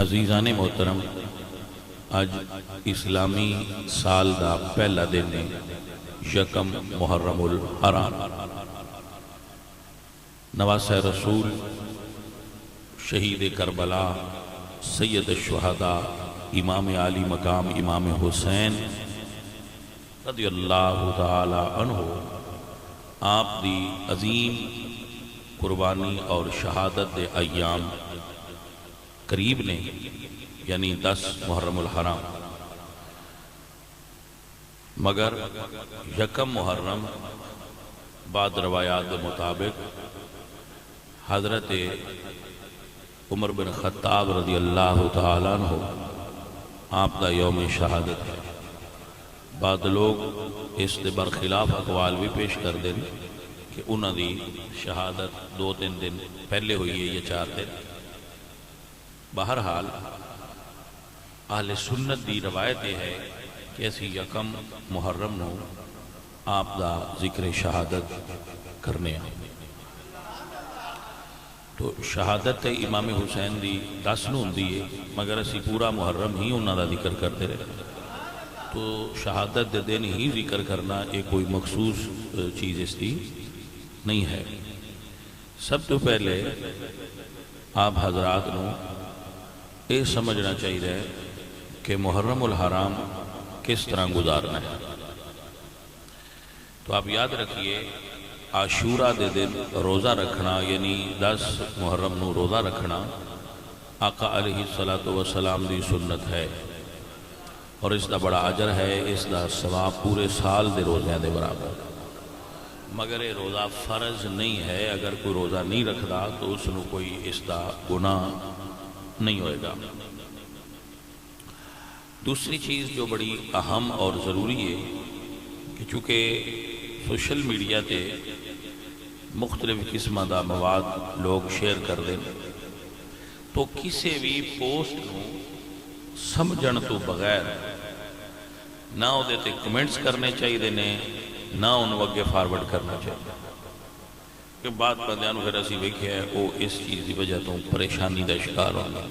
عزیزان محترم، اج اسلامی سال دا پہلا دن ہے، یکم محرم الحرام۔ نواسہ رسول، شہید کربلا، سید الشہداء، امام عالی مقام امام حسین رضی اللہ تعالی عنہ، آپ دی عظیم قربانی اور شہادت دے ایام قریب نے، یعنی 10 محرم الحرام، مگر یکم محرم بعد روایات کے مطابق حضرت عمر بن خطاب رضی اللہ تعالیٰ عنہ آپ دا یوم شہادت ہے۔ بعد لوگ اس دے برخلاف اقوال بھی پیش کر دیں کہ انہوں دی شہادت 2-3 دن پہلے ہوئی ہے یا 4 دن۔ بہرحال اہل سنت دی روایت یہ ہے کہ اسی یکم محرم نو آپ دا ذکر شہادت کرنے ہیں۔ تو شہادت امام حسین دی 10 نو ہوندی ہے، مگر اسی پورا محرم ہی انہاں دا ذکر کرتے رہے۔ تو شہادت دے دن ہی ذکر کرنا ایک کوئی مخصوص چیز اس دی نہیں ہے۔ سب تو پہلے آپ حضرات نو یہ سمجھنا چاہیے کہ محرم الحرام کس طرح گزارنا ہے۔ تو آپ یاد رکھیے، عاشورہ دے دن روزہ رکھنا، یعنی 10 محرم نو روزہ رکھنا آقا علیہ السلام دی سنت ہے، اور اس دا بڑا اجر ہے، اس دا ثواب پورے سال دے روزے دے برابر۔ مگر یہ روزہ فرض نہیں ہے، اگر کوئی روزہ نہیں رکھدا تو اس نو کوئی اس دا گناہ نہیں ہوئے گا۔ دوسری چیز جو بڑی اہم اور ضروری ہے کہ چونکہ سوشل میڈیا تے مختلف قسمہ دا مواد لوگ شیئر کر دیں، تو کسی بھی پوسٹ نو سمجھن تو بغیر نہ او دے تے کمنٹس کرنے چاہیے نے، نہ انہوں اگے فارورڈ کرنا چاہیے، کہ بعد بندیاں نو پھر اسی ویکھیا ہے وہ اس چیز دی وجہ تو پریشانی دا شکار ہونا۔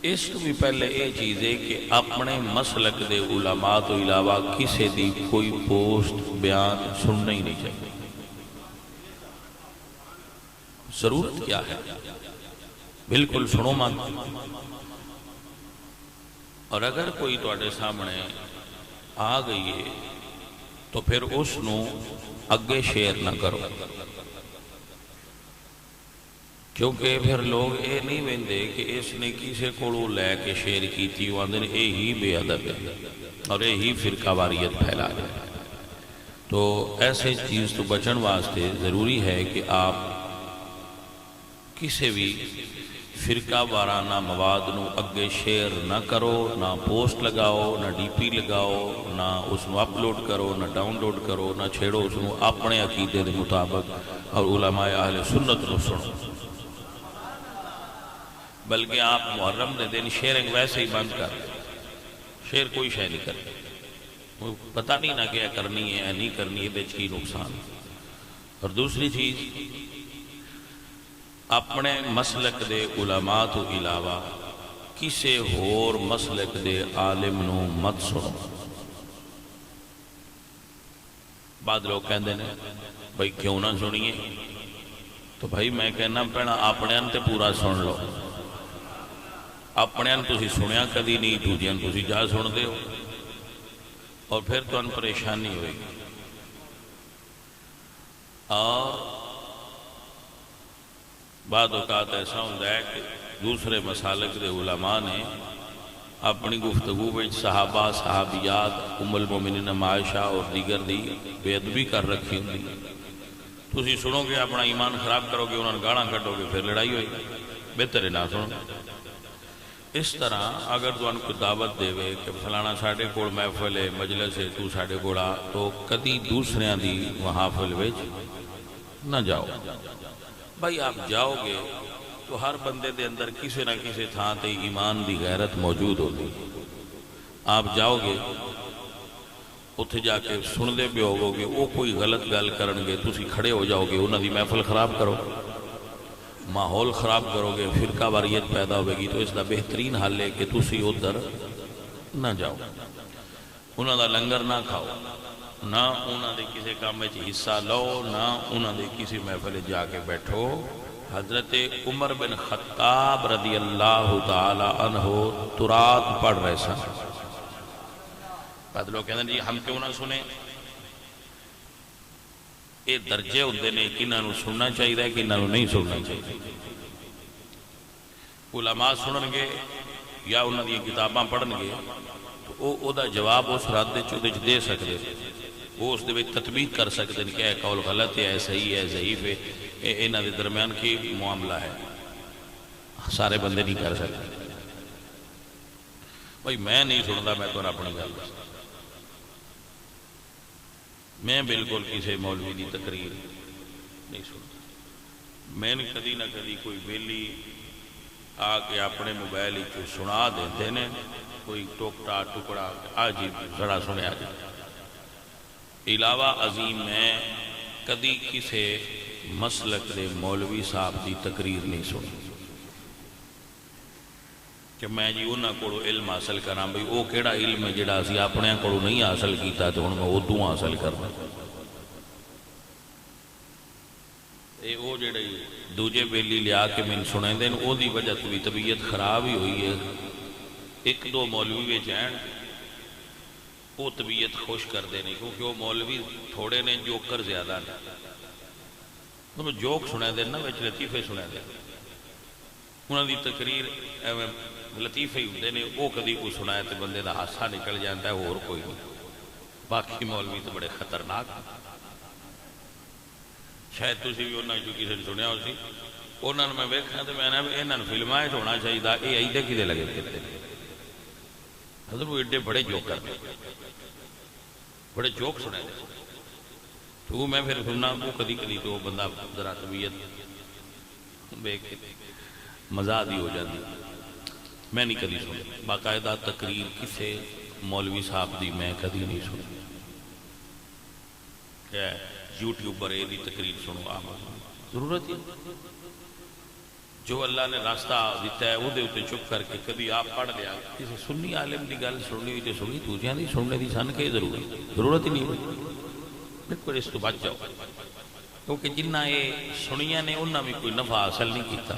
اس کو بھی پہلے یہ چیز ہے کہ اپنے مسلک دے علماء تو علاوہ کسی دی کوئی پوسٹ بیان سننا ہی نہیں چاہیے۔ ضرورت کیا ہے؟ بالکل سنو مت، اور اگر کوئی تواڈے سامنے آ گئی ہے تو پھر اس نو اگے شیئر نہ کرو، کیونکہ پھر لوگ یہ نہیں ویندے کہ اس نے کسی کو لے کے شیئر کیتی، وہ آندے یہی بے ادب ہے اور یہی فرقہ واریت پھیلا ہے۔ تو ایسے چیز تو بچن واسطے ضروری ہے کہ آپ کسی بھی فرقہ وارانہ مواد نو اگے شیئر نہ کرو، نہ پوسٹ لگاؤ، نہ ڈی پی لگاؤ، نہ اس نو اپلوڈ کرو، نہ ڈاؤن لوڈ کرو، نہ چھیڑو اس نو اپنے عقیدے دے مطابق، اور علماء اہل سنت نو سنو۔ بلکہ آپ محرم دے دن شیئرنگ ویسے ہی بند کر دیں، شیئر کوئی شے نہیں کرتے، پتہ نہیں نہ کہ کرنی ہے نہیں کرنی ہے، کی نقصان۔ اور دوسری چیز، اپنے مسلک دے علماء تو علاوہ کسی اور مسلک دے عالم نو مت سنو۔ بعد لوگ کہندے ہیں بھائی کیوں نہ سنیے، تو بھائی میں کہنا پہنا اپنے انتے پورا سن لو۔ اپنے ان تسی سنیا کدی نہیں، دوجیاں تسی جا سن دے ہو، اور پھر تو ان پریشانی ہوئے گی۔ اور بعد اوقات ایسا ہوتا ہے کہ دوسرے مسالک دے علماء نے اپنی گفتگو میں صحابہ صحابیات ام المومنین عائشہ اور دیگر دی بے ادبی کر رکھی ہوتی، تسی سنو گے اپنا ایمان خراب کرو گے، انہوں نے گاڑاں کٹو گے، پھر لڑائی ہوئی، بہتر ہے نہ سنو۔ اس طرح اگر تو کوئی دعوت دے وے کہ فلانا ساڑھے کوڑ محفل ہے، مجلس ہے، تو ساڑھے کوڑا، تو کدی دوسریاں دی محافل ویچ نہ جاؤ۔ بھائی آپ جاؤ گے تو ہر بندے دے اندر کسی نہ کسی تھان تے ایمان دی غیرت موجود ہوگی۔ آپ جاؤ گے اتھے جا کے سن دے بھی ہوگے، وہ کوئی غلط گل کرنگے، تسی کھڑے ہو جاؤ گے، انہاں دی محفل خراب کرو۔ ماحول خراب کرو گے، فرقہ واریت پیدا ہوئے گی، تو اس کا بہترین حل ہے کہ تسی ادھر نہ جاؤ، انہوں دا لنگر نہ کھاؤ، نہ انہوں دے کسی کام میں حصہ لو، نہ انہوں دے کسی محفل جا کے بیٹھو۔ حضرت عمر بن خطاب رضی اللہ تعالی عنہ ترات پڑھ رہے سن، بعد لوگ کہتے ہیں جی ہم کیوں نہ سنیں، یہ درجے ہوتے ہیں کہ انہوں سننا چاہیے کہ انہوں نہیں سننا چاہیے۔ علماء سنن گے یا انہوں دی کتاباں پڑھن گے تو او دا جواب اس رد دے سکتے، وہ اس دے تطبیق کر سکتے ہیں کہ اے قول غلط ہے، صحیح ہے، ضعیف ہے، انہوں دے درمیان کی معاملہ ہے، سارے بندے نہیں کر سکتے۔ بھائی میں نہیں سنتا، میں تو اپنی گل دستا، میں بالکل کسی مولوی دی تقریر نہیں سنتا۔ میں نے کدی نہ کدی کوئی ویلی آ کے اپنے موبائل سنا دیتے ہیں، کوئی ٹوکٹا ٹکڑا آ جی ذرا سنیا جی، علاوہ عظیم میں کدی کسی مسلک دے مولوی صاحب دی تقریر نہیں سنی کہ میں جی انہوں کو علم حاصل کراں، بھئی وہ کیڑا علم ہے جڑا اسی اپنے کو نہیں حاصل کیتا تو ہن میں ادوں حاصل کرنا۔ اے وہ جڑے دوجے بیلی لیا کے میں سنے دین، او دی وجہ تو بھی طبیعت خراب ہی ہوئی ہے۔ ایک دو مولوی وچ ہیں وہ طبیعت خوش کر دینے، کیونکہ وہ مولوی تھوڑے نے، جوکر زیادہ نے، انہوں جوک سنے دین نا، وچ لطیفے سنے دین، انہوں دی تقریر لطیفے ہی ہوتے ہیں، وہ کدی کوئی سنائے تو بندے دا ہاسا نکل جاتا ہے، اور کوئی نہیں۔ باقی مولوی تو بڑے خطرناک، شاید تسی بھی انہوں نے کسی نے سنیا ہو سی، انہوں نے میں ویکھا تو میں نے انہوں نے فلمیں ہونا چاہیے، یہ ایدے کدے لگے کرتے حضرت وہ ایڈے بڑے جوک کرتے، بڑے جوک سنے دے، تو میں پھر سننا وہ کدی کدی تو بندہ ذرا طبیعت ویکھ کے مزہ دی ہو جاتی۔ میں نہیں کدی سنی باقاعدہ تقریر کسی مولوی صاحب دی میں کدی نہیں سنی، کہ یوٹیوبر یہ تقریر سنو، آپ ضرورت ہے جو اللہ نے راستہ دیتا ہے وہ چپ کر کے کبھی آپ پڑھ لیا، کسی سنی عالم کی گل سننی ہوئی تو سنی، دوسرے نہیں سننے کی سن کے ضرورت ہی نہیں بالکل، اس تو بچ جاؤ، کیونکہ جنہ یہ سنیا نے انہوں بھی کوئی نفع حاصل نہیں کیتا۔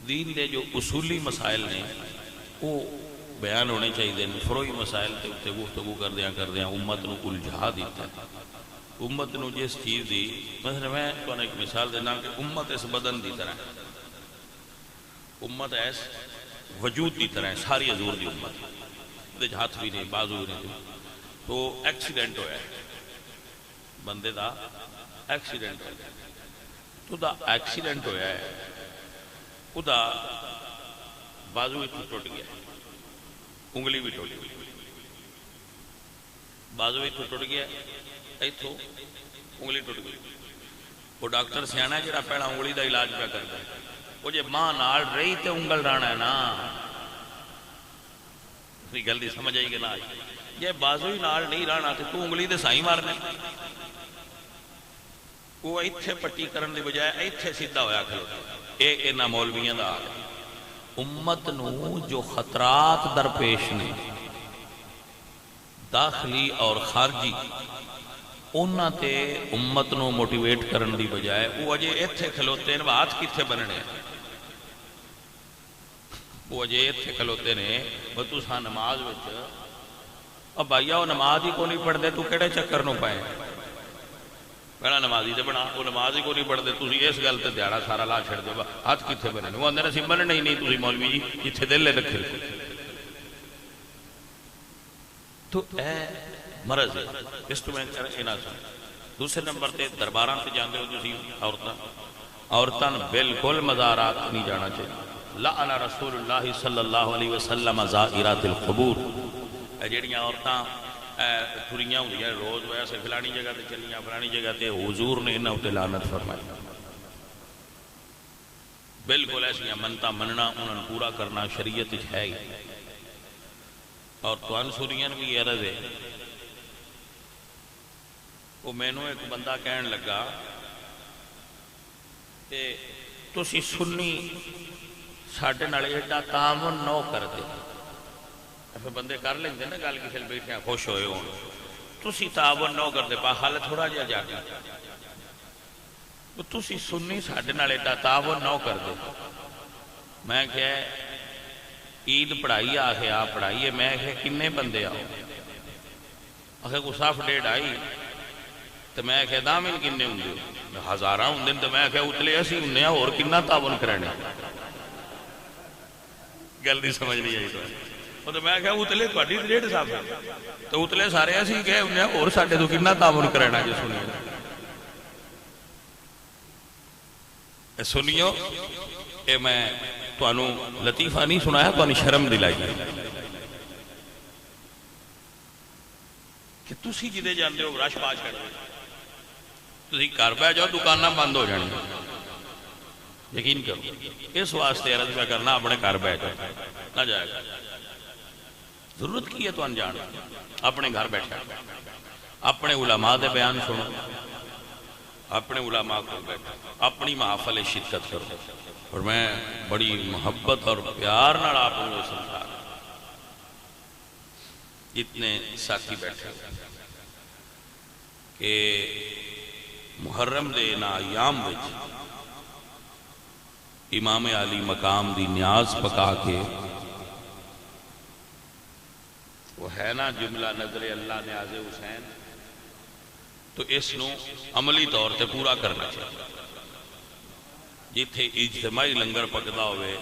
دین دے جو اصولی مسائل نے وہ بیان ہونے چاہیے، فروئی مسائل تے اتنے گفتگو کردیاں امت نو الجھا دیتا ہے۔ امت نو جس چیز دی، مثلا میں تو ایک مثال دینا کہ امت اس بدن دی طرح ہے، امت ایس وجود دی طرح ہے، ساری حضور دی امت دے ہاتھ بھی نہیں، بازو بھی نہیں، تو ایکسیڈنٹ ہویا ہے بندے دا، ایکسیڈنٹ ہویا ہے تو دا ایکسیڈنٹ ہویا ہے، وہ دا بازو بھی ٹوٹ گیا، انگلی بھی ٹوٹ گئی، بازو بھی ٹوٹ گیا، ایتھوں انگلی ٹوٹ گئی۔ وہ ڈاکٹر سیاح ہے جڑا پہلا انگلی دا علاج پہ کرتا ہے، وہ جے ماں نال رہی تے انگل رانا ہے نا، گل دی سمجھ آئی کہ نہ آئی؟ جے بازو ہی نال نہیں رانا تو انگلی دے سائی مارنے، وہ ایتھے پٹی کرن دی بجائے ایتھے سیدھا ہویا کھلوتا۔ اینا مولویاں دا آگا امت نو جو خطرات درپیش نے داخلی اور خارجی، انہاں تے امت نو موٹیویٹ کرن دی بجائے وہ اجے ایتھے کھلوتے ہیں، ہاتھ کتھے بننے، وہ اجے ایتھے کھلوتے نے، وہ تساں نماز وچ اب بھائیا وہ نماز ہی کو نہیں پڑھ دے تو کیڑے چکر نو پائے، پہلا نمازی تے بنا، وہ نماز ہی کو نہیں پڑھ دے، تسی اس گل تے دیہڑا سارا لا چھڑ دو، ہاتھ کتھے بننے، وہ اندر اسی بننے ہی نہیں، تسی مولوی جی جتھے دل لے رکھے، تو اے مرض ہے، اس تو میں اینا سن۔ دوسرے نمبر تے درباراں تے جاندے ہو تسی عورتاں بالکل مزارات نہیں جانا چاہیے۔ لعن رسول اللہ صلی اللہ علیہ وسلم زائرات القبور، جڑیاں عورتاں تھریاں ہوئی ہیں روز ویسے فلانی جگہ تے چلیاں، فلانی جگہ تے حضور نے انہاں تے لعنت فرمائی، بالکل ایسیاں منتاں مننا انہاں نے پورا کرنا شریعت ہے ہی۔ اور تو انصوریاں بھی عرض ہے، وہ مینوں ایک بندہ کہن لگا تے تسی سنی ساڈے نال ایڈا تعاون نہ کرتے، پھر بندے کر لیندے نا گل کسی بیٹھے خوش ہوئے ہون، تسی تعاون نہ کرتے پا حل تھوڑا جہا جا کے تسی سنی ساڈے نال ایڈا تعاون نہ کرتے۔ میں کہ عید پڑھائی آخے آپ پڑھائیے، میں کہ کنے بندے آؤ، آخے کو صاف ڈیڑھ آئی، تو میں کہ دامن کنے ہوں گے، ہزارہ ہوں دن، تو میں کہ اتلے اسی ہوں اور کنہ تعاون کرانے، گل نہیں سمجھ نہیں آئی تو میں کہ اتلے تھوڑی ڈیڑھ صاف ہے، تو اتلے سارے اسی کہ ہوں اور ساڈے تو کنہ تعاون کرانا جو سنیے سنیو۔ اے میں تانوں لطیفہ نہیں سنایا، تانوں شرم دلائی کہ تسی جدے جاندے ہو رش پا چھڑ تسی گھر بیٹھ جاؤ دکاناں بند ہو جانی، یقین کرو اس واسطے عرض میں کرنا اپنے گھر بیٹھ جاؤ نہ جائے گا، ضرورت کی ہے تو انجان اپنے گھر بیٹھا، اپنے علماء دے بیان سنو، اپنے علماء کو بیٹھا، اپنی محافل شرکت کرو، اور میں بڑی محبت اور پیار نال آپ کو سمجھا رہا، اتنے ساتھی بیٹھے کہ محرم دے نا ایام وچ امام علی مقام دی نیاز پکا کے وہ ہے نا جملہ نظر اللہ نیاز حسین، تو اس نو عملی طور تے پورا کرنا چاہیے۔ جتھے اجتماعی لنگر پکدا ہوئے،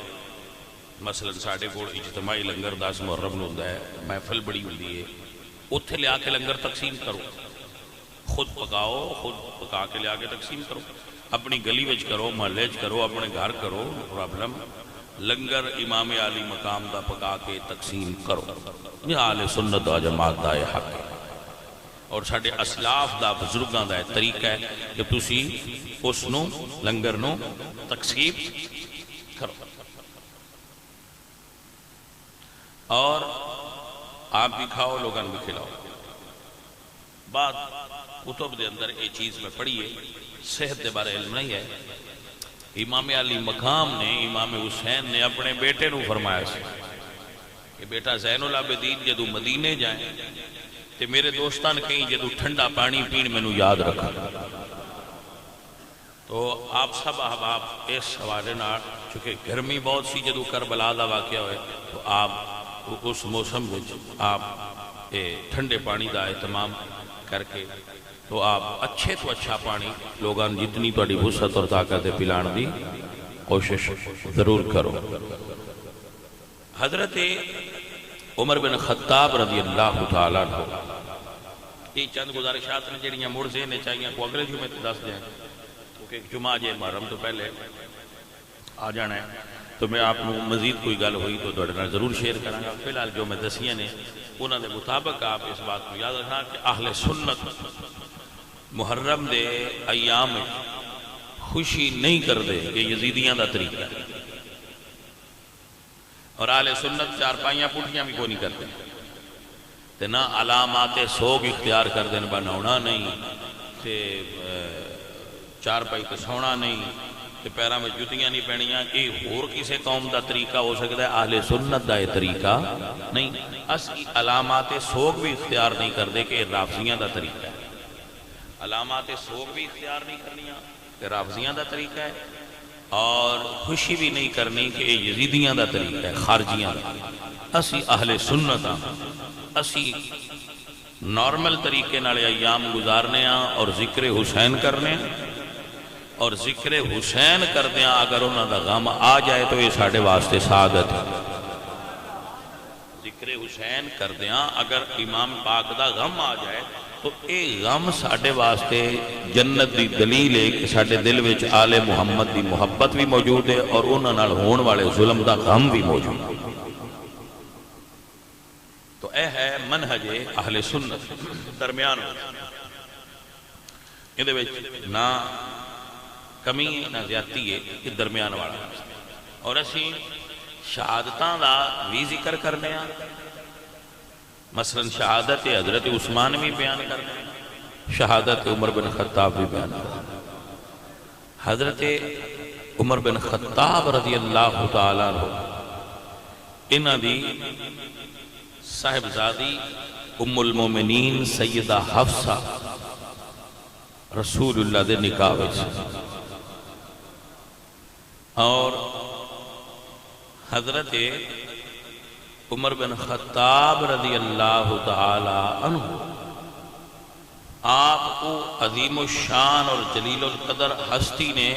مثلا ساڑھے کوڑ اجتماعی لنگر 10 محرم نو ہوندا ہے، محفل بڑی ہوندی ہے، اتھے لیا کے لنگر تقسیم کرو، خود پکاؤ، خود پکا کے لیا کے تقسیم کرو، اپنی گلی وچ کرو، محلے وچ کرو، اپنے گھر کرو، پرابلم لنگر امام علی مقام دا پکا کے تقسیم کرو، یہ اہل سنت و جماعت دا حق ہے، اور ساڑھے اسلاف دا بزرگاں دا طریقہ ہے کہ تسی اس نو لنگر نو تقسیم کرو، اور آپ بھی کھاؤ، لوگاں بھی کھلاؤ۔ بعد کتب دے اندر یہ چیز میں پڑھی ہے، صحت دے بارے علم نہیں ہے، امام علی مقام نے امام حسین نے اپنے بیٹے نو فرمایا سی کہ بیٹا زین العابدین جدو مدینے جائیں تے میرے دوستان کہیں جدو ٹھنڈا پانی پین میں نو یاد رکھا، تو آپ سب احباب اس حوالے نہ، چونکہ گرمی بہت سی جدو کربلا دا واقعہ ہوئے تو آپ اس موسم میں آپ ٹھنڈے پانی دا اہتمام کر کے تو آپ اچھے تو اچھا پانی لوگان جتنی توڑی وسعت اور طاقت پلان دی کوشش ضرور کرو۔ حضرت عمر بن خطاب رضی اللہ تعالیٰ عنہ، یہ چند گزارشات نے جڑیاں مڑ سے نے چاہیے کو اگلے جمعے تو دس دیں، کیونکہ جمعہ جے محرم تو پہلے آ جانا ہے، تو میں آپ کو مزید کوئی گل ہوئی تو دوڑنا ضرور شیئر کروں گا۔ فی الحال جو میں دسیاں نے انہوں نے مطابق آپ اس بات کو یاد رکھنا کہ اہل سنت محرم دے ایام خوشی نہیں کر دے کہ یزیدیاں دا طریقہ ہے، اور اہل سنت چار پائیاں پوٹیاں بھی کوئی نہیں کرتے، تے نہ علامات سوگ اختیار کر دیں، بناونا نہیں، تے چار پائی تے سونا نہیں، تے پیروں میں جتیاں نہیں پہنیاں، یہ اور کسی قوم دا طریقہ ہو سکتا ہے، اہل سنت دا یہ طریقہ نہیں۔ اسی علامات سوگ بھی اختیار نہیں کر دے کہ یہ رافضیاں دا طریقہ ہے، علامات سوگ بھی اختیار نہیں کرنیاں کہ رافضیاں دا طریقہ ہے، اور خوشی بھی نہیں کرنی کہ یہ یزیدیاں دا طریقہ ہے، خارجیاں دا۔ اسی اہل سنت ہاں، اسی نارمل طریقے نالے ایام گزارنے ہاں، اور ذکر حسین کرنے ہاں، اور ذکر حسین کردے ہاں اگر انہوں دا غم آ جائے تو یہ ساڑھے واسطے سعادت ہے۔ ذکر حسین کردے ہاں اگر امام پاک دا غم آ جائے تو اے غم ساڑھے واسطے جنت دی دلیل ہے کہ ساڑھے دل وچ آل محمد دی محبت بھی موجود ہے، اور انہوں نال ہون والے ظلم دا غم بھی موجود ہے۔ تو اے ہے منہج اہل سنت درمیان، یہ وچ نہ کمی نہ زیادتی ہے، یہ درمیان والا، اور اسی شہادتاں دا بھی ذکر کرنے ہیں، مثلا شہادت حضرت عثمان بھی بیان کرنے ہیں، شہادت عمر بن خطاب بھی بیان کرنے ہیں، حضرت عمر بن خطاب رضی اللہ تعالیٰ عنہ انہاں دی صاحبزادی ام المومنین سیدہ حفصہ رسول اللہ دے نکاح وچ اور حضرت عمر بن خطاب رضی اللہ تعالی عنہ آپ کو عظیم الشان اور جلیل القدر ہستی نے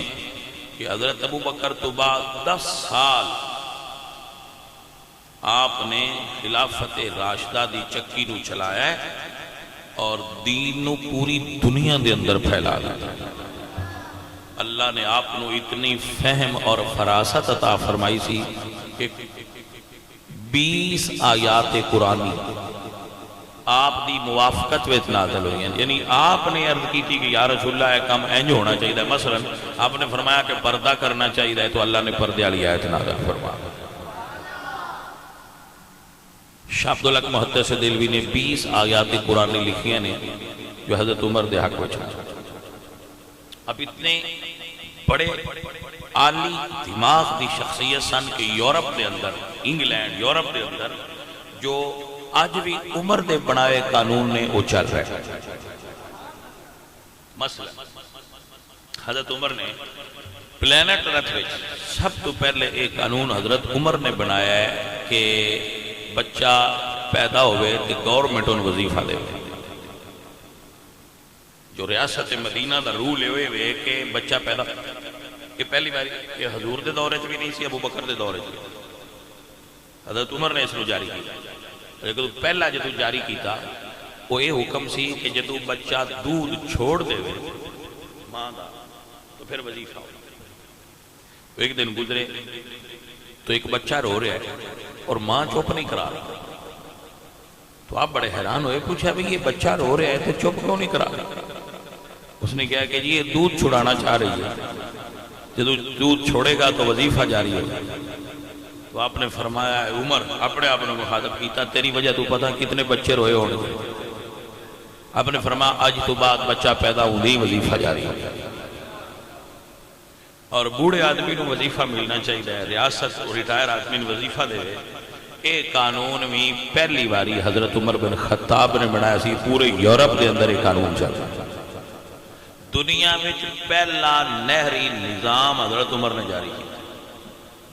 کہ حضرت ابو بکر تو بعد 10 سال آپ نے خلافت راشدہ دی چکی نو چلایا ہے اور دین نو پوری دنیا دے اندر پھیلا دیا۔ اللہ نے آپ نو اتنی فہم اور فراست عطا فرمائی سی کہ 20 آیات قرآنی آپ دی موافقت ویت نازل ہوئی ہیں، یعنی آپ نے عرض کی تھی کہ یا رسول اللہ ایک کام اینج ہونا چاہیے، مثلا آپ نے فرمایا کہ پردہ کرنا چاہیے تو اللہ نے پردے والی آیت نازل فرمایا۔ شاہ عبدالحق محدث دہلوی نے 20 آیات قرآنی لکھی ہیں جو حضرت عمر دے حق وچ۔ اب اتنے بڑے عالی دماغ دی شخصیت سن کہ یورپ دے اندر، انگلینڈ یورپ دے اندر جو آج بھی عمر دے بنائے قانون نے وہ چل رہے ہیں۔ مثلا حضرت عمر نے پلینٹ ارتھ وچ سب تو پہلے ایک قانون حضرت عمر نے بنایا ہے کہ بچہ پیدا ہوئے تو گورنمنٹ ان وظیفہ دے جو ریاست مدینہ دا رول ہوئے کہ بچہ پیدا کہ پہلی بار کہ حضور دے دورے چ بھی نہیں سی، ابو بکر دے دورے چ حضرت عمر نے اس کو جاری کیا، لیکن پہلا جدو جاری کیتا وہ یہ حکم سی کہ جدو بچہ دودھ چھوڑ دے ماں دا تو پھر وظیفہ ہو۔ ایک دن گزرے تو ایک بچہ رو رہا ہے اور ماں چپ نہیں کرا رہا، تو آپ بڑے حیران ہوئے، پوچھا بھی یہ بچہ رو رہا ہے تو چپ کیوں نہیں کرا رہا؟ اس نے کہا کہ جی یہ دودھ چھڑانا چاہ رہی ہے، جب دودھ چھوڑے گا تو وظیفہ جاری ہے۔ تو آپ نے فرمایا عمر اپنے آپ نے مخاطب کیتا، تیری وجہ تو پتہ کتنے بچے روئے ہونے گے۔ آپ نے فرمایا آج تو بعد بچہ پیدا ہونے وظیفہ جاری ہے، اور بوڑھے آدمی کو وظیفہ ملنا چاہیے، ریاست ریٹائر آدمی نے وظیفہ دے۔ ایک قانون میں پہلی باری حضرت عمر بن خطاب نے بنایا سی، پورے یورپ دے اندر ایک قانون چل رہا ہے۔ دنیا میں پہلا نہری نظام حضرت عمر نے جاری کیا،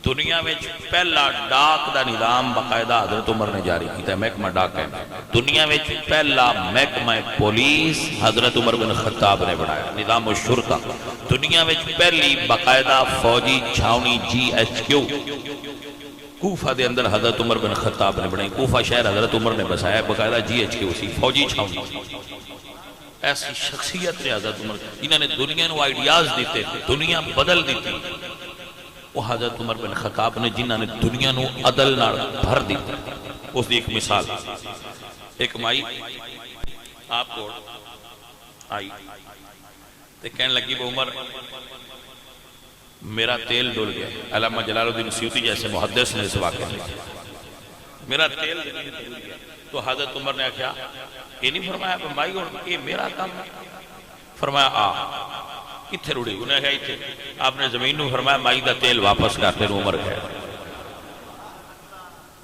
دنیا میں پہلا ڈاک دا نظام باقاعدہ حضرت عمر نے جاری کیا، محکمہ ڈاک ہے، دنیا میں پہلا محکمہ پولیس حضرت عمر بن خطاب نے بنایا، نظام الشرطہ، دنیا میں پہلی باقاعدہ فوجی چھاونی GHQ کوفہ دے اندر حضرت عمر بن خطاب نے بنائی، کوفہ شہر حضرت عمر نے بسایا، باقاعدہ GHQ سی فوجی چھاونی۔ ایسی شخصیت نے حضرت عمر جنہوں نے دنیا نو آئیڈیاز دیتے تھے، دنیا بدل دیتی، وہ حضرت عمر بن خطاب نے جنہوں نے دنیا نو عدل نال بھر دیتا۔ اس دی ایک مثال، ایک مائی آپ کو آئی تو کہنے لگی وہ عمر میرا تیل ڈول گیا، علامہ جلال الدین سیوطی جیسے محدث نے اس واقعہ میں میرا تیل ڈول گیا، تو حضرت عمر نے کہا یہ نہیں فرمایا بھائی یہ میرا کام ہے، فرمایا کتھے روڑی؟ انہیں کہا تھے، آپ نے زمین نو فرمایا مائی دا تیل واپس کرتے نو عمر کہا۔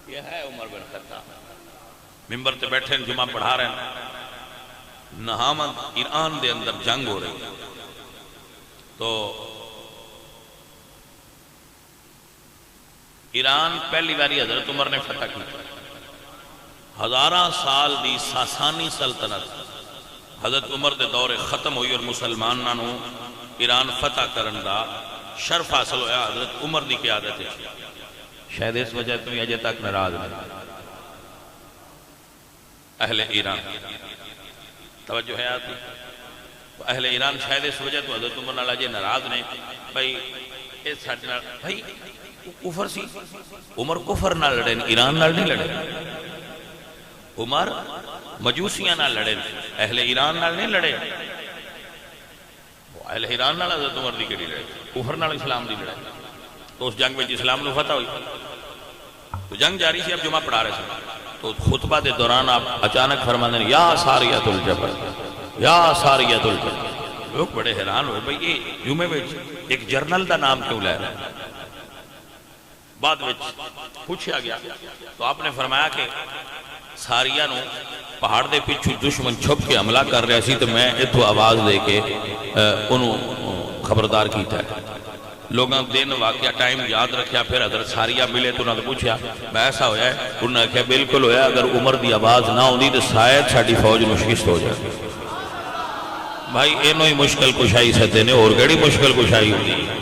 یہ ہے عمر بن خطاب، ممبر تے بیٹھے جمعہ پڑھا رہے ہیں، نہامن ایران دے اندر جنگ ہو رہی، تو ایران پہلی باری حضرت عمر نے فتح کی، ہزارہ سال دی ساسانی سلطنت حضرت عمر دے دور ختم ہوئی اور مسلمانوں ایران فتح کرن دا شرف حاصل ہویا حضرت عمر دی قیادت ہے۔ شاید اس وجہ تمہیں اجے تک ناراض نہیں اہل ایران، توجہ ہے آتی اہل ایران شاید اس وجہ تو حضرت عمر نال اجے ناراض نہیں بھائی اس ساڈے نال بھائی کفر سی، عمر کفر نال لڑے ایران نال نہیں لڑے، عمر مجوسیاں نال لڑے، اہل ایران نال نہیں لڑے، اہل ایران نال حضرت عمر دی کیڑی لڑے، کفر نال اسلام دی لڑے۔ تو اس جنگ میں اسلام نو فتح ہوئی، تو جنگ جاری سی، اب جمعہ پڑھا رہے تھے، تو خطبہ دے دوران آپ اچانک فرماندے ہیں یا ساریۃ الجبل، یا ساریۃ الجبل، لوگ بڑے حیران ہوئے بھئی یہ جمعے میں ایک جرنل دا نام کیوں لے رہا ہے؟ بعد میں پوچھا گیا تو آپ نے فرمایا کہ ساریاں نو پہاڑ دے پیچھو دشمن چھپ کے حملہ کر رہے سی تو میں اتو آواز دے کے انہوں خبردار کیتا ہے. لوگاں دن واقعہ ٹائم یاد رکھیا. پھر حضرت ساریہ ملے تو انہوں نے پوچھا میں ایسا ہویا ہے؟ انہوں نے کہا بالکل ہویا. اگر عمر دی آواز نہ ہوندی تو شاید ساڈی فوج نو شکست ہو جائے. بھائی اینو ہی مشکل کشائی ستے نے اور گڑی مشکل کشائی ہوتی ہے.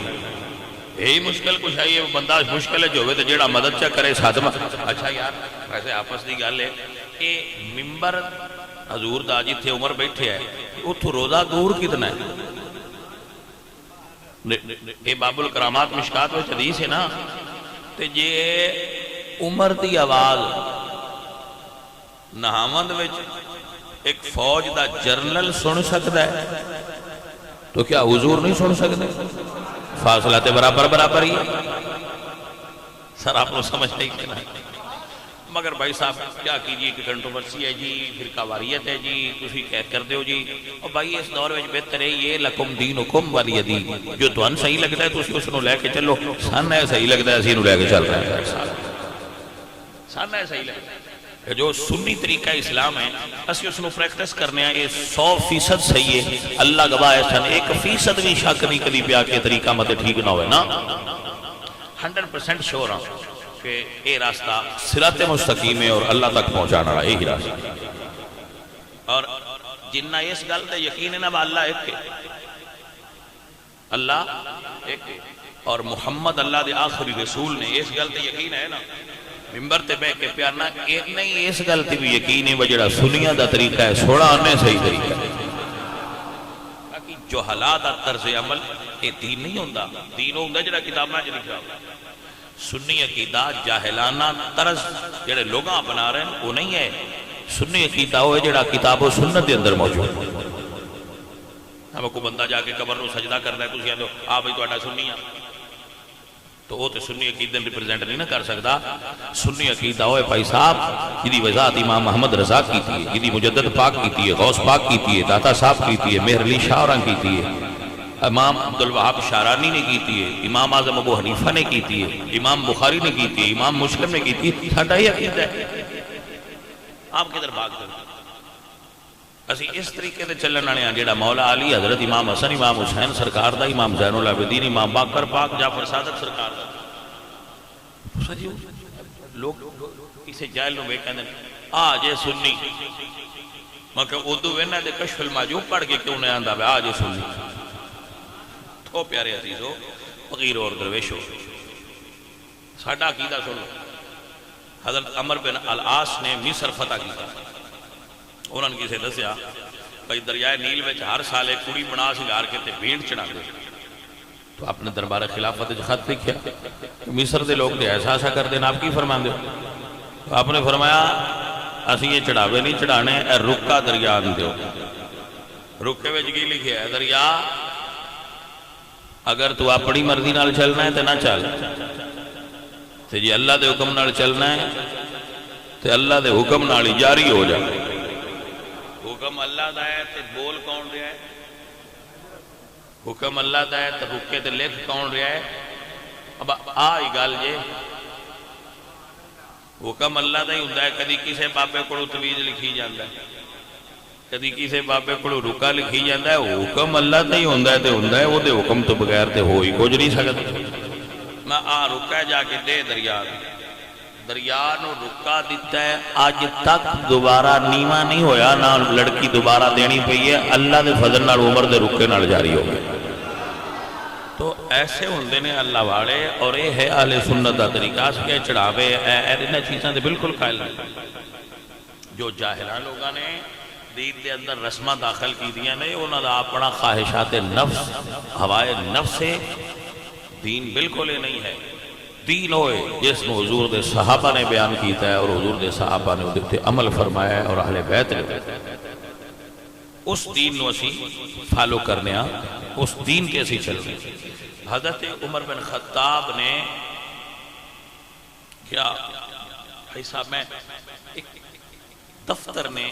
یہی مشکل کشائی ہے. بندہ مشکل ہے جو ہوئے تو جیڑا مدد چا کرے ساتھ. اچھا یار ویسے آپس دی گل ہے کہ ممبر حضور دا جتھے عمر بیٹھے ہے اتھو روزہ دور کتنا ہے؟ اے باب الکرامات مشکات میں حدیث ہے نا. تے جے عمر دی آواز نہامند وچ ایک فوج دا جرنل سن سکتا ہے تو کیا حضور نہیں سن سکتے؟ فاصلہ تے برابر ہی ہے. سر آپ کو سمجھ نہیں کرنا. مگر بھائی صاحب کیا کیجئے کہ کنٹروورسی ہے جی، فرقہ واریت ہے جی، تسی کہہ کر دیو جی. اور بھائی اس دور میں بہتر ہے یہ لکم دینکم ولی دین. جو تمہیں صحیح لگتا ہے تسی اس نو لے کے چلو. سانہ ہے صحیح لگتا ہے اسی نو لے کے چل رہے ہیں. سانہ ہے صحیح لگتا ہے جو سنی طریقہ اسلام ہے اسی اس نو پریکٹس کرنے ہیں. یہ 100% صحیح ہے. اللہ گواہ ہے سن 1% بھی شک نہیں کدی پیا کہ طریقہ مت ٹھیک نہ ہوئے نا. 100% شور ہاں کہ یہ راستہ صراط مستقیم ہے اور اللہ تک پہنچانا رہا یہی راستہ. اور جنہ اس گل تے یقین ہے نا اللہ ایک ہے. اللہ ایک ہے اور محمد اللہ دے آخری رسول نے اس گل تے یقین ہے نا. ممبر تے بے کے پیارنا ایک نہیں اس گل تے بھی یقین ہے وجڑا سنیہ دا طریقہ ہے سوڑا آنے صحیح طریقہ ہے. تاکہ جو حالات طرز عمل یہ دین نہیں ہوندہ. دین ہوندہ جڑا کتاب میں لکھا ہوگا. سنی عقیدہ جاہلانہ طرز جڑے لوگاں بنا رہے ہیں وہ نہیں ہے. سنی عقیدہ ہوئے جڑا کتاب و سنت دے اندر موجود. ہم کو بندہ جا کے قبر نو سجدہ کرنا ہے تو کہتے ہو آپ ہی تو اٹھا سنی ہے تو وہ تو سنی عقیدہ ریپرزینٹ نہیں نہ کر سکتا. سنی عقیدہ ہوئے بھائی صاحب جدی وضاحت امام محمد رضا کی تھی، جدی مجدد پاک کی تھی، غوث پاک کی تھی، داتا صاحب کی تھی، مہر علی شاہراں کی تھی، امام عبدالوہاب شارانی نے کی تھی، امام اعظم ابو حنیفہ نے کی تھی، امام بخاری نے کی تھی، امام مسلم نے کی تھی. ساڈا ہی عقیدہ ہے. آپ کدھر بھاگ دیں؟ اسی اس طریقے سے چلن والے ہیں جیڑا مولا علی حضرت امام حسن امام حسین سرکار دا، امام زین العابدین امام باقر پاک جعفر صادق سرکار دا. لوگ کسی جاہل نو کہندے آج یہ سنی میں کہ اردو وینا دے کشف المعجوب پڑھ کے کیوں نہیں آندا ہے آج یہ سنی. تو پیارے عزیزو فقیر اور درویشو ساڈا عقیدہ سن لو. حضرت عمر بن العاص نے مصر فتح کیا. انہوں نے کسی دسیا بھائی دریائے نیل میں ہر سال ایک کڑی بنا سنگار کے تے بھیڑ چڑھا دے. تو آپ نے دربار خلافت خط لکھیا مصر دے لوگ دے ایسا ایسا کر دینا آپ کی فرمان دے. تو آپ نے فرمایا اسی یہ چڑھاوے نہیں چڑھانے اے رکا دریا دیو. رکے وچ کی لکھیا ہے دریا اگر تو اپنی مرضی نال چلنا ہے تو نہ چل تے جی اللہ دے حکم نال چلنا ہے تے اللہ دے حکم نال جاری ہو جائے. حکم اللہ دا ہے تے بول کون رہا ہے؟ حکم اللہ دا ہے تے رکے تے لکھ کون رہا ہے؟ اب آئی گل جے حکم اللہ دا ہی ہوندا ہے. کدی کسے بابے کو تویز لکھی جاندا ہے، کدی کسے بابے کو رکا لکھی جاندا ہے. حکم اللہ دا ہی ہوندا ہے تے ہوندا ہے. وہ دے حکم تو بغیر تے ہو ہی کچھ نہیں سکتا. میں آ رکا جا کے دے دریا دریا نو رکا دیتا ہے. آج تک دوبارہ نیما نہیں ہویا نہ لڑکی دوبارہ دینی پئی ہے. اللہ دے فضل نال عمر دے رکے نال جاری ہو گئے. تو ایسے ہوندے نے اللہ والے اور یہ ہے اہل سنت دا طریقہ. اس کے چڑھاوے اینا چیزاں دے بالکل قائل نہیں. جو جاہلان لوگاں نے دین دے اندر رسمہ داخل کی دیا نہیں انہاں دا اپنا خواہشات نفس ہوائے نفس ہے. دین بالکل ہی نہیں ہے. دین ہوئے جس نے حضور دے صحابہ نے بیان کیتا ہے اور حضور دے صحابہ نے ادھتے عمل فرمایا ہے اور اہل بیت نے اس دین نو اسی فالو کرنے ہیں. اس دین کے اسی چل رہے ہیں. حضرت عمر بن خطاب نے کیا بھائی صاحب میں ایک دفتر نے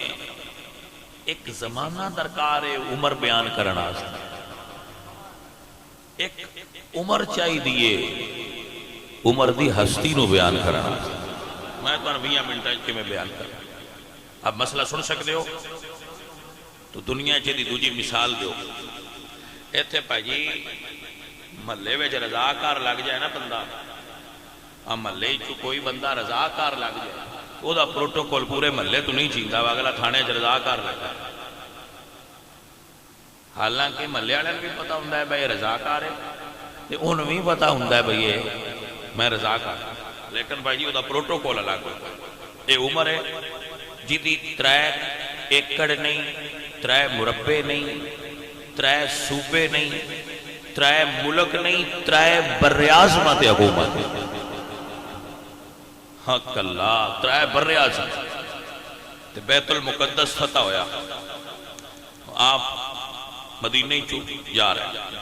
ایک زمانہ درکار عمر بیان کرنا ایک عمر چاہی دیئے عمر دی ہستی نو بیان کرنا میں تو 20 منٹاں کے میں بیان کرنا اب مسئلہ سن سکتے ہو تو دنیا دی دوجی مثال دیو ایتھے پاجی محلے وچ رضاکار لگ جائے نا بندہ محلے چ کوئی بندہ رضاکار لگ جائے وہ دا پروٹوکول پورے محلے تو نہیں چیندا اگلا تھانے چ رضاکار لگا حالانکہ محلے والے بھی پتا ہوندا ہے بھائی رضاکار ہے تے انہوں بھی پتا ہوندا ہے بھائی میں رضاکار لیکن بھائی جی وہ دا پروٹوکول الگ ہوتا ہے یہ عمر ہے جدی 3 ایکڑ نہیں 3 مربع نہیں 3 صوبے نہیں 3 ملک نہیں 3 براعظمت حکومت حق اللہ 3 براعظمت بیت المقدس فتح ہویا آپ مدینہ چو جا رہے ہیں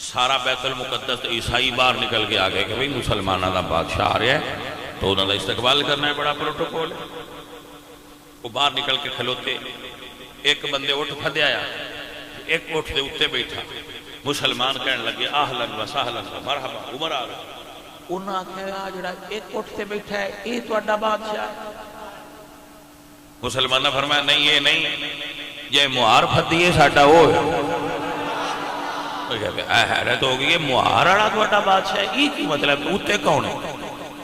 سارا بیت المقدس عیسائی باہر نکل کے آگئے کہ بھئی مسلمانہ دا بادشاہ آ رہے ہیں تو انہوں نے استقبال کرنا ہے بڑا پروٹوکول ہے وہ باہر نکل کے کھلوتے ایک بندے اٹھ پھدے آیا ایک اٹھ دے اٹھتے بیٹھا مسلمان کہنے لگے اہلاً و سہلاً و مرحبا عمر آ رہا انہاں کہا جڑا ایک اٹھتے بیٹھا ہے یہ تو اڈا بادشاہ ہے مسلمانہ فرمایا نہیں یہ نہیں یہ مہار پھدی ہے ساڑھا وہ ہے حیرت ہوگی یہ مہار آڑا تو اڈا بادشاہ ہے یہ کی مطلب اتے کون ہے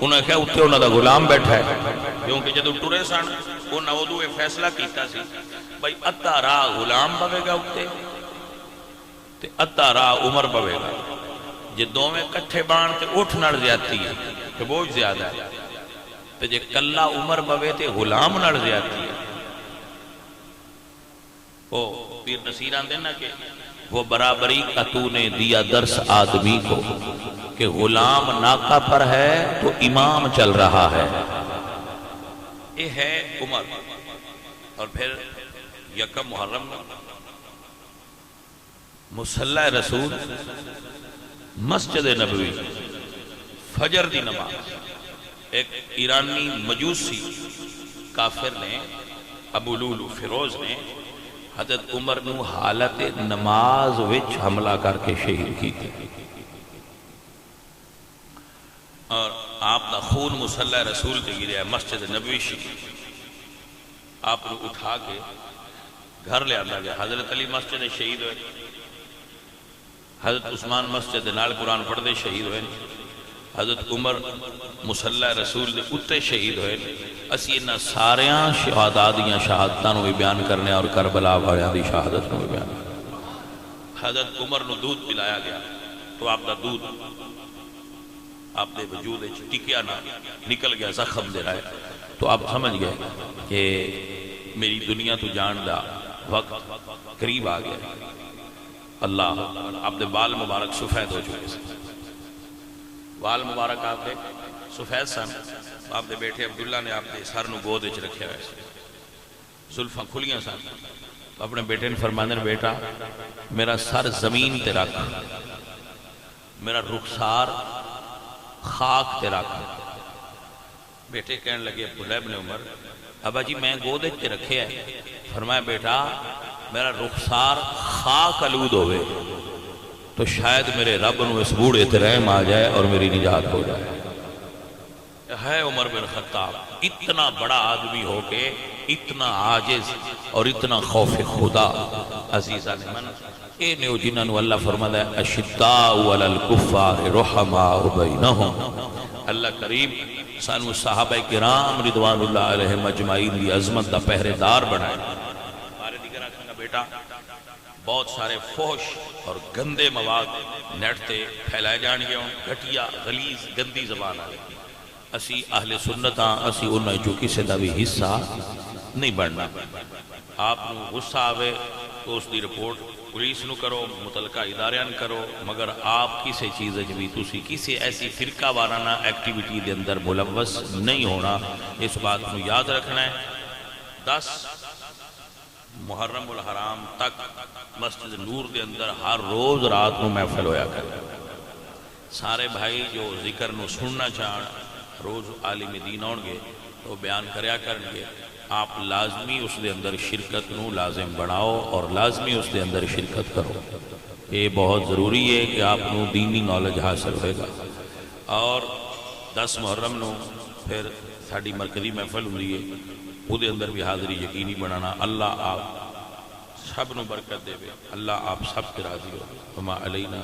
انہوں نے کہا اتے انہوں دا غلام بیٹھا ہے کیونکہ جدو ٹورے سن انہوں نے ادو فیصلہ کیتا سی بھائی ادھا راہ غلام بوے گا اتے تے ادھا راہ عمر بوے گا جے دو میں کٹھے بان تے اٹھ نڑ زیادتی ہے کہ بوجھ زیادہ ہے تے جے کلا عمر بوے تے غلام نڑ زیادتی ہے وہ پیر نصیر آن دینا کہ وہ برابری کا تو نے دیا درس آدمی کو کہ غلام ناکہ پر ہے تو امام چل رہا ہے یہ ہے عمر اور پھر یکم محرم مصلی رسول مسجد نبوی فجر دی نماز ایک ایرانی مجوسی کافر نے ابو لولو فیروز نے حضرت عمر نو حالت نماز وچ حملہ کر کے شہید کی تھی اور آپ دا خون مصلی رسول دے گریا ہے مسجد نبوی شریف آپ نے اٹھا کے گھر لے آنا گیا حضرت علی مسجد شہید ہوئے حضرت عثمان مسجد نال قرآن پڑھ دے شہید ہوئے حضرت عمر مصلی رسول دے اتے شہید ہوئے اسی انہا ساریاں شہاداتیاں شہادتانوں بھی بیان کرنے اور کربلا والیاں دی شہادتوں بھی بیان کرنے حضرت عمر نو دودھ پلایا گیا تو آپ دا دودھ آپ دے وجود ٹکیا نہ نکل گیا زخم دے رہا ہے تو آپ سمجھ گئے کہ میری دنیا تو جان دا وقت قریب آ گیا اللہ آپ دے بال مبارک سفید ہو چکے سے بال مبارک آپ دے سفید سن آپ دے بیٹے عبداللہ نے آپ دے سر نو گود وچ رکھے ہوئے زلفاں کھلیاں سن تو اپنے بیٹے نے فرمانے بیٹا میرا سر زمین تے رکھ میرا رخسار خاک تے رکھ بیٹے کہنے لگے عبداللہ ابن عمر ابا جی میں گود وچ تے رکھے ہیں فرمایا بیٹا میرا رخسار خاک آلود ہوئے تو شاید میرے رب نو اس بوڑھے تے رحم آ جائے اور میری نجات ہو جائے ہے عمر بن خطاب اتنا بڑا آدمی ہو کے اتنا عاجز اور اتنا خوف خدا عزیزان من اے نیو جنہاں اللہ فرماتا ہے اشداء علی الکفار رحماء بینہم اللہ کریم سانو صحابہ کرام رضوان اللہ علیہ مجمعین کی عظمت دا پہرے دار بنائے ہمارے دیگر آنکھیں کا بیٹا بہت سارے فوش اور گندے مواد نیٹ تے پھیلائے جان گئے ہوں گھٹیا غلیظ گندی زبان آئے اسی اہل سنتاں اسی انہیں جو کسی دا بھی حصہ نہیں بڑھنا آپ نو غصہ آوے تو اس دی رپورٹ پولیس نو کرو متعلقہ اداریان کرو مگر آپ کسی چیز بھی تسی کسی ایسی فرقہ وارانہ ایکٹیویٹی دے اندر ملوث نہیں ہونا اس بات نو یاد رکھنا ہے 10 محرم الحرام تک مسجد نور دے اندر ہر روز رات نو محفل ہویا کرے سارے بھائی جو ذکر نو سننا چاہن روز عالم دین آنگے تو بیان کریا کرنگے آپ لازمی اس دے اندر شرکت نو لازم بناؤ اور لازمی اس دے اندر شرکت کرو یہ بہت ضروری ہے کہ آپ کو دینی نالج حاصل ہوئے گا۔ اور 10 محرم نو پھر ساری مرکزی محفل ہوئی ہے، وہ اندر بھی حاضری یقینی بنانا۔ اللہ آپ سب نو برکت دے، اللہ آپ سب کے راضی ہو۔ وما علینا